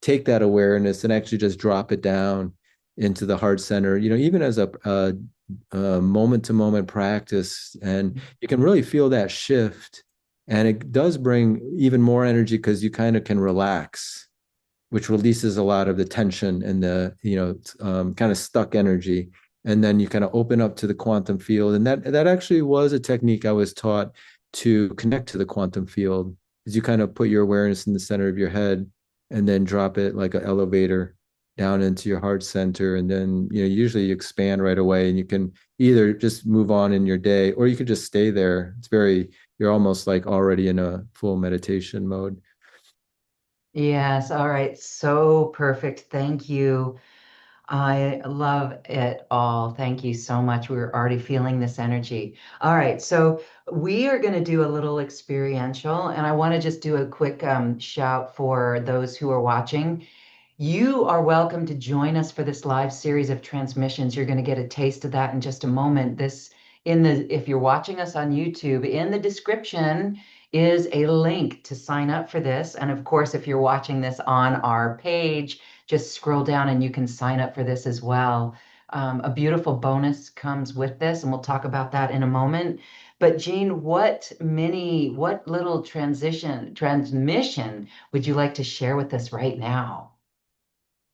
take that awareness and actually just drop it down into the heart center, even as a moment to moment practice. And you can really feel that shift. And it does bring even more energy because you kind of can relax, which releases a lot of the tension and the kind of stuck energy. And then you kind of open up to the quantum field, and that actually was a technique I was taught to connect to the quantum field. Is you kind of put your awareness in the center of your head and then drop it like an elevator down into your heart center, and then usually you expand right away, and you can either just move on in your day, or you could just stay there. You're almost like already in a full meditation mode. Yes, all right. So perfect. Thank you. I love it all. Thank you so much. We're already feeling this energy. All right, so we are going to do a little experiential, and I want to just do a quick shout for those who are watching. You are welcome to join us for this live series of transmissions. You're going to get a taste of that in just a moment. If you're watching us on YouTube, in the description is a link to sign up for this. And of course, if you're watching this on our page, just scroll down and you can sign up for this as well. A beautiful bonus comes with this, and we'll talk about that in a moment. But Jean, what little transmission would you like to share with us right now?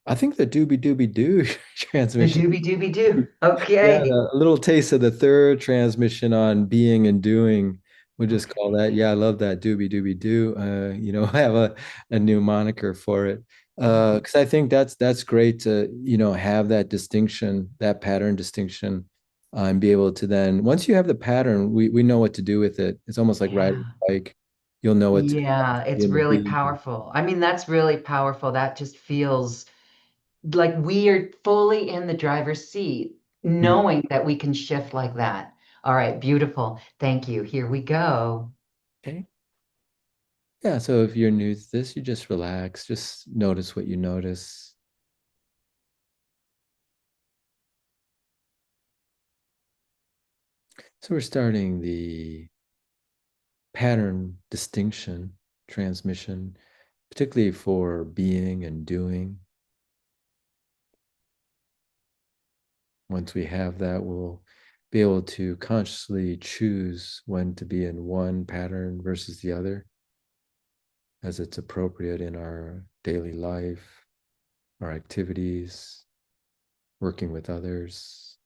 I think the doobie doobie doo The transmission. doobie doobie doo. Yeah, Okay. a little taste of the third transmission on being and doing. We'll just call that. Okay. Yeah, I love that doobie doobie doo. I have a new moniker for it. Mhm. Because I think that's great to, have that distinction, that pattern distinction, and be able to then once you have the pattern, we know what to do with it. It's almost like riding Yeah. a bike. You'll know what to Yeah, be it's in the really B. powerful. I mean, that's really powerful. That just feels like we are fully in the driver's seat, Mhm. knowing that we can shift like that. All right, beautiful. Thank you. Here we go. Okay. Yeah, so if you're new to this, you just relax, just notice what you notice. So we're starting the pattern distinction transmission, particularly for being and doing. Once we have that, we'll be able to consciously choose when to be in one pattern versus the other as it's appropriate in our daily life, our activities, working with others.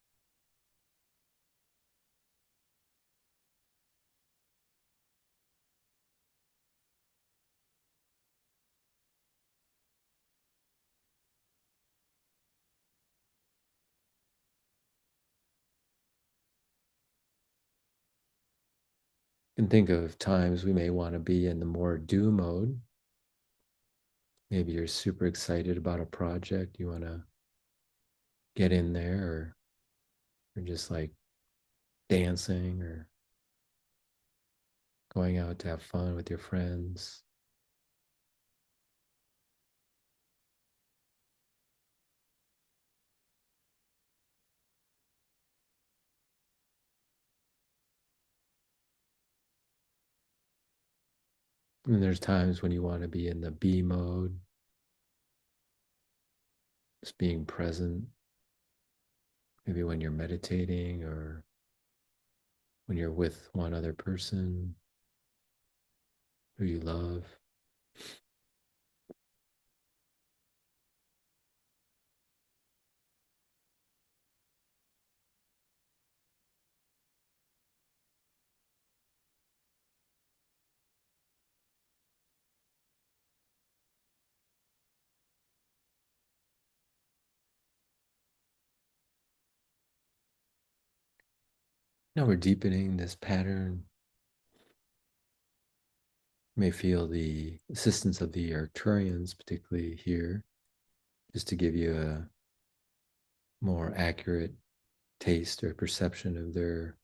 You can think of times we may want to be in the more do mode. Maybe you're super excited about a project, you want to get in there, or just like dancing or going out to have fun with your friends. And there's times when you want to be in the be mode, just being present, maybe when you're meditating or when you're with one other person who you love. Now we're deepening this pattern. You may feel the assistance of the Arcturians, particularly here, just to give you a more accurate taste or perception of their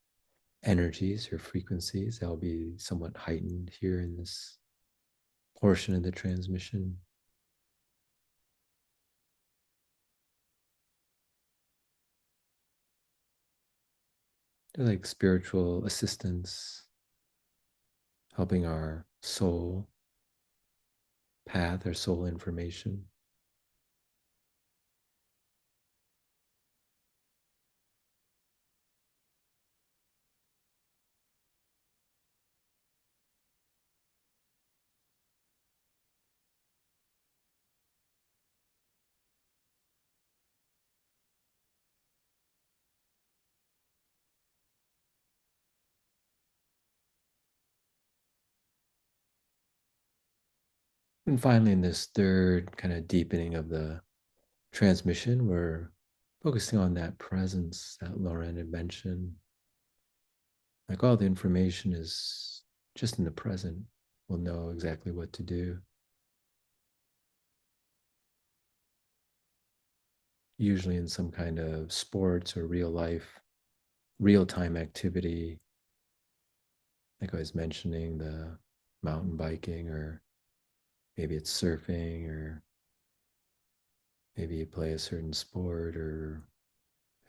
energies or frequencies. That'll be somewhat heightened here in this portion of the transmission. They're like spiritual assistants, helping our soul path, our soul information. And finally, in this third kind of deepening of the transmission, we're focusing on that presence that Lauren had mentioned. Like all the information is just in the present. We'll know exactly what to do. Usually in some kind of sports or real life, real time activity. Like I was mentioning, the mountain biking, or maybe it's surfing or Maybe you play a certain sport or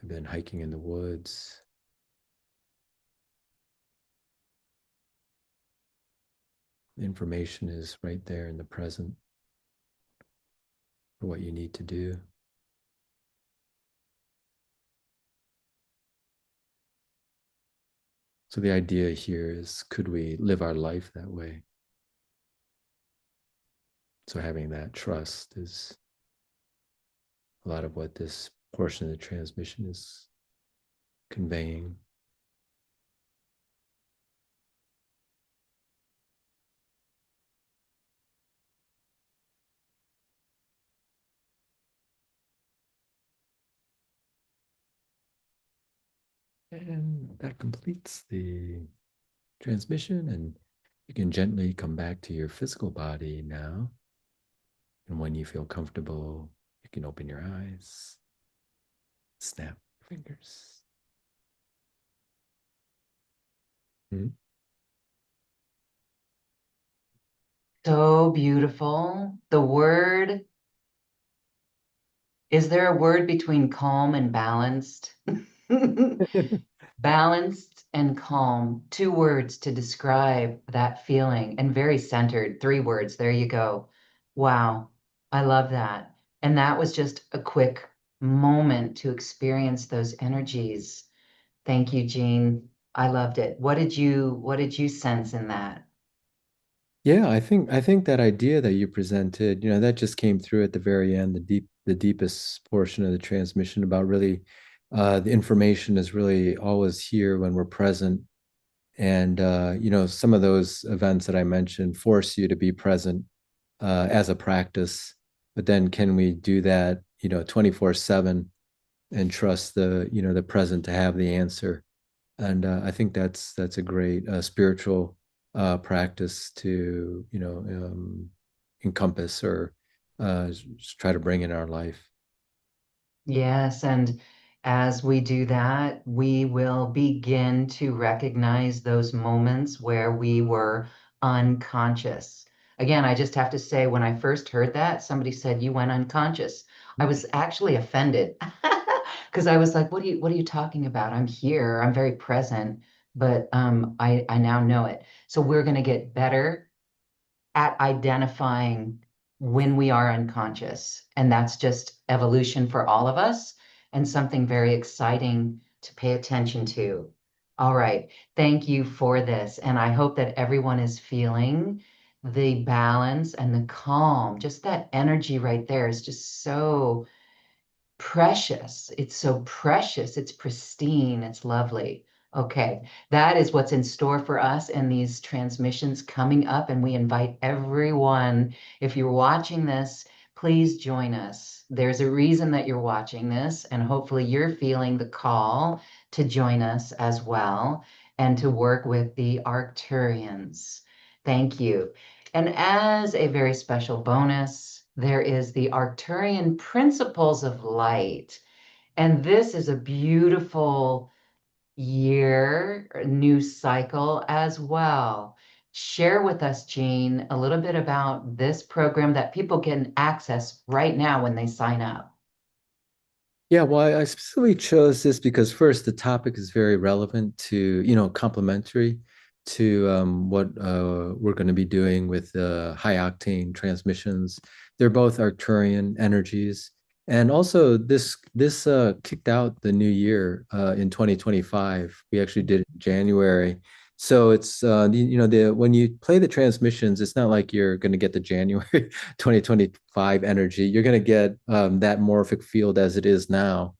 have been hiking in the woods. Information is right there in the present for what you need to do. So the idea here is, could we live our life that way? So having that trust is a lot of what this portion of the transmission is conveying. And that completes the transmission, and you can gently come back to your physical body now. And when you feel comfortable, you can open your eyes, snap your fingers. Mhm. So beautiful. The word, is there a word between calm and balanced? Balanced and calm, two words to describe that feeling, and very centered, three words. There you go. Wow, I love that. And that was just a quick moment to experience those energies. Thank you, Jean. I loved it. What did you sense in that? Yeah, I think that idea that you presented, that just came through at the very end, the deepest portion of the transmission about really the information is really always here when we're present. And some of those events that I mentioned force you to be present as a practice. But then can we do that, 24/7 and trust the present to have the answer? And I think that's a great spiritual practice to encompass or try to bring in our life. Yes, and as we do that, we will begin to recognize those moments where we were unconscious. Again, I just have to say, when I first heard that, somebody said you went unconscious. I was actually offended because I was like, what are you talking about? I'm here. I'm very present, but I now know it. So we're going to get better at identifying when we are unconscious. And that's just evolution for all of us and something very exciting to pay attention to. All right. Thank you for this. And I hope that everyone is feeling the balance and the calm. Just that energy right there is just so precious. It's so precious. It's pristine. It's lovely. Okay, that is what's in store for us in these transmissions coming up. And we invite everyone, if you're watching this, please join us. There's a reason that you're watching this, and hopefully you're feeling the call to join us as well and to work with the Arcturians. Thank you. And as a very special bonus, there is the Arcturian Principles of Light. And this is a beautiful year, new cycle as well. Share with us, Jean, a little bit about this program that people can access right now when they sign up. Yeah, well, I specifically chose this because first, the topic is very relevant to, complementary to what we're going to be doing with high octane transmissions. They're both Arcturian energies. And also this kicked out the new year in 2025. We actually did it in January. So it's the when you play the transmissions, it's not like you're going to get the January 2025 energy. You're going to get that morphic field as it is now.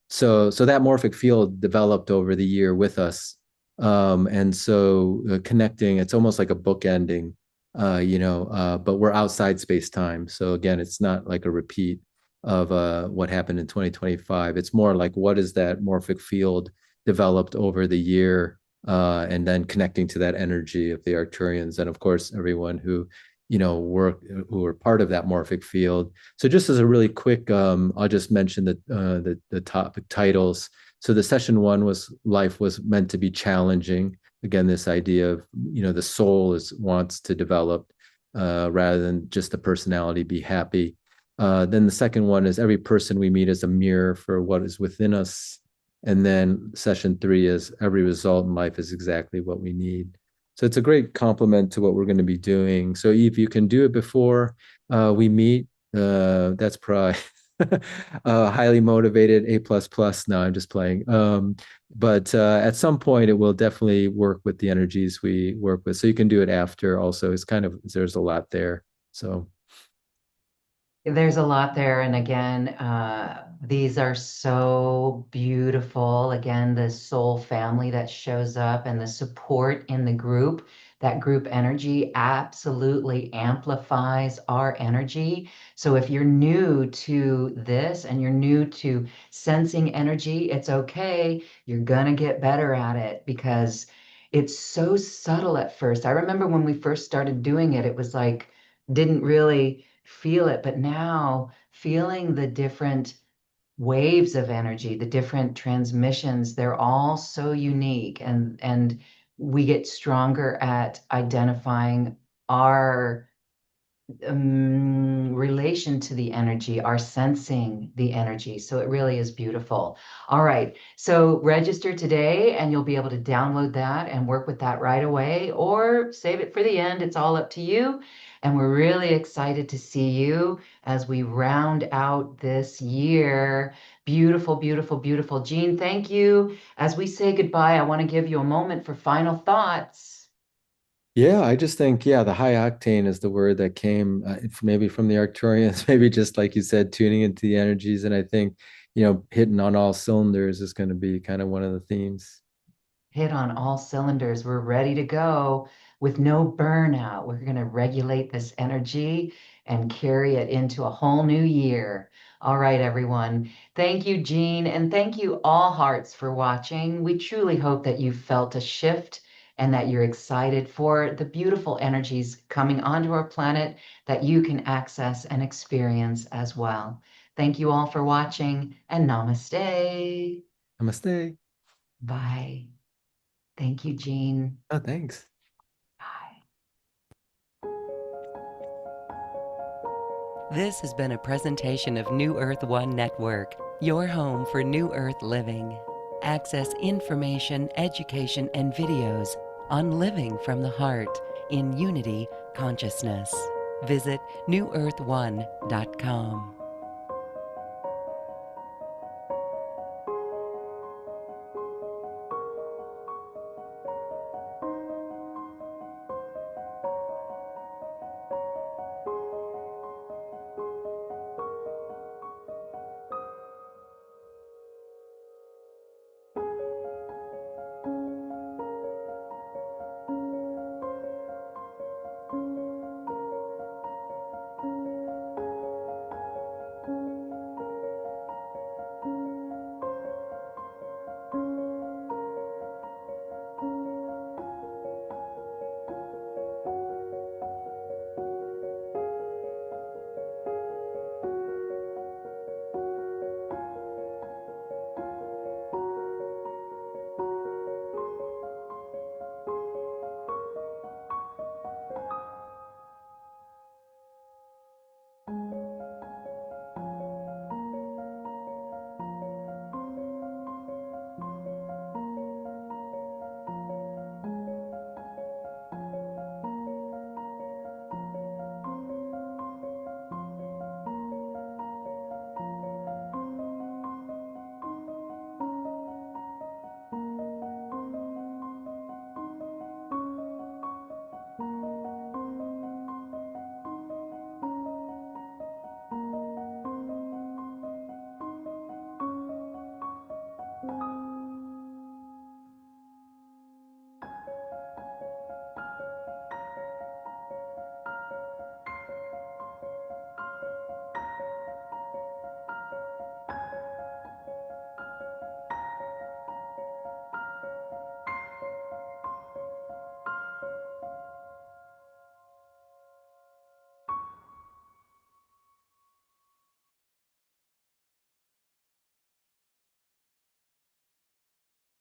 So that morphic field developed over the year with us, and so connecting. It's almost like a book ending, but we're outside space time. So again, it's not like a repeat of what happened in 2025. It's more like what is that morphic field developed over the year, and then connecting to that energy of the Arcturians, and of course everyone who who are part of that morphic field. So just as a really quick, I'll just mention the topic titles. So the session one was life was meant to be challenging. Again, this idea of the soul is wants to develop rather than just the personality be happy. Then the second one is every person we meet is a mirror for what is within us. And then session three is every result in life is exactly what we need. So it's a great complement to what we're going to be doing. So if you can do it before we meet, that's probably highly motivated, A plus plus. No, I'm just playing. But at some point, it will definitely work with the energies we work with. So you can do it after. Also, it's kind of there's a lot there. So There's a lot there. And again, these are so beautiful. Again, the soul family that shows up and the support in the group, that group energy absolutely amplifies our energy. So if you're new to this and you're new to sensing energy, it's okay. You're going to get better at it because it's so subtle at first. I remember when we first started doing it, it was like, didn't really feel it, but now feeling the different waves of energy, the different transmissions, they're all so unique and we get stronger at identifying our relation to the energy, our sensing the energy. So it really is beautiful. All right. So register today and you'll be able to download that and work with that right away or save it for the end. It's all up to you. And we're really excited to see you as we round out this year. Beautiful, beautiful, beautiful. Jean, thank you. As we say goodbye, I want to give you a moment for final thoughts. yeah, I just think, yeah, the high octane is the word that came maybe from the Arcturians, maybe just like you said, tuning into the energies. And I think, hitting on all cylinders is going to be kind of one of the themes. Hit on all cylinders. We're ready to go with no burnout. We're going to regulate this energy and carry it into a whole new year. All right, everyone. Thank you, Jean, and thank you, all hearts, for watching. We truly hope that you felt a shift and that you're excited for the beautiful energies coming onto our planet that you can access and experience as well. Thank you all for watching, and namaste. Namaste. Bye. Thank you, Jean. Oh, thanks. Bye. This has been a presentation of New Earth One Network, your home for New Earth living. Access information, education, and videos on living from the heart in unity consciousness. Visit newearth1.com.